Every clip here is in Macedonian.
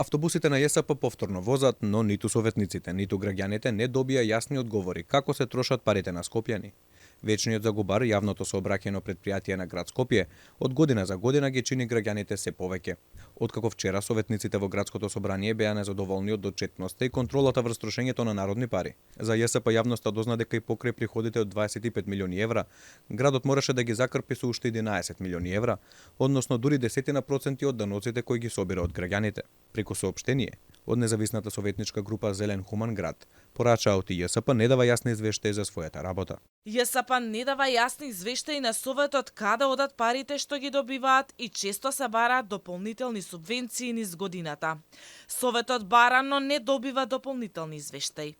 Автобусите на ЈСП повторно возат, но ниту советниците, ниту граѓаните не добија јасни одговори како се трошат парите на скопјани. Вечниот загубар, јавното сообраќајно претпријатие на град Скопје, од година за година ги чини граѓаните се повеќе. Откако вчера советниците во градското собрание беа незадоволни од отчетноста и контролата врз трошењето на народни пари. За ЈСП јавноста дозна дека и покрај приходите од 25 милиони евра, градот мораше да ги закрпи со уште 11 милиони евра, односно дури 10% од даноците кои ги собира од граѓаните. Преку соопштение од независната советничка група Зелен Хуман град, порачаот и ЈСП не дава јасни извештаи за својата работа. ЈСП не дава јасни извештаи на Советот каде одат парите што ги добиваат и често се бараат дополнителни субвенции низ годината. Советот бара, но не добива дополнителни извештаи.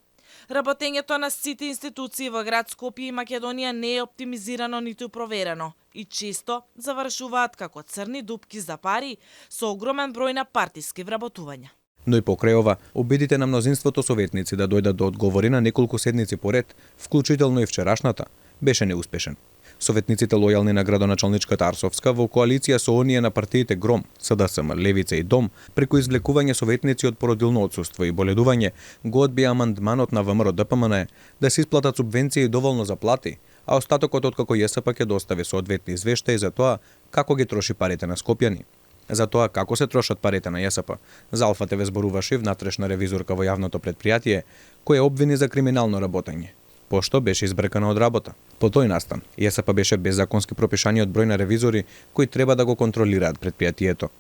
Работењето на сите институции во град Скопје и Македонија не е оптимизирано ниту проверено и често завршуваат како црни дупки за пари со огромен број на партиски вработувања. Но и покрај ова, обидите на мнозинството советници да дојдат до одговори на неколку седници поред, вклучително и вчерашната, беше неуспешен. Советниците лојални на градоначалничката Арсовска во коалиција со оние на партиите ГРОМ, СДСМ, Левица и ДОМ, преку извлекување советници од породилно отсуство и боледување, го одбија амандманот на ВМРО ДПМН да се исплатат субвенции доволно за плати, а остатокот откако ЈСП ќе достави соодветни извештаи за тоа како ги троши парите на скопјани. За тоа како се трошат парите на ЈСП, за Алфа ТВ зборуваше внатрешна ревизорка во јавното претпријатие, која обвини за криминално работење, пошто беше избркана од работа. По тој настан, ЈСП беше без законски пропишани од број на ревизори кои треба да го контролираат претпријатието.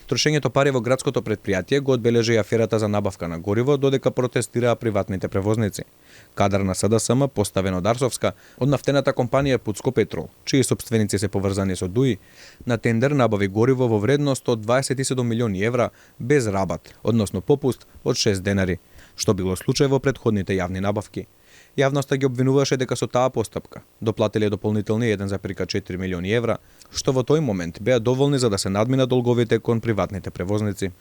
Трошењето пари во градското претпријатие го одбележа и аферата за набавка на гориво, додека протестираа приватните превозници. Кадар на СДСМ, поставен од Арсовска, од нафтената компанија Путско Петрол, чии собственици се поврзани со ДУИ, на тендер набави гориво во вредност од 27 милиони евра без рабат, односно попуст од 6 денари, што било случај во претходните јавни набавки. Јавноста ги обвинуваше дека со таа постапка доплатиле дополнителни 1,4 милиони евра, што во тој момент беа доволни за да се надминат долговите кон приватните превозници.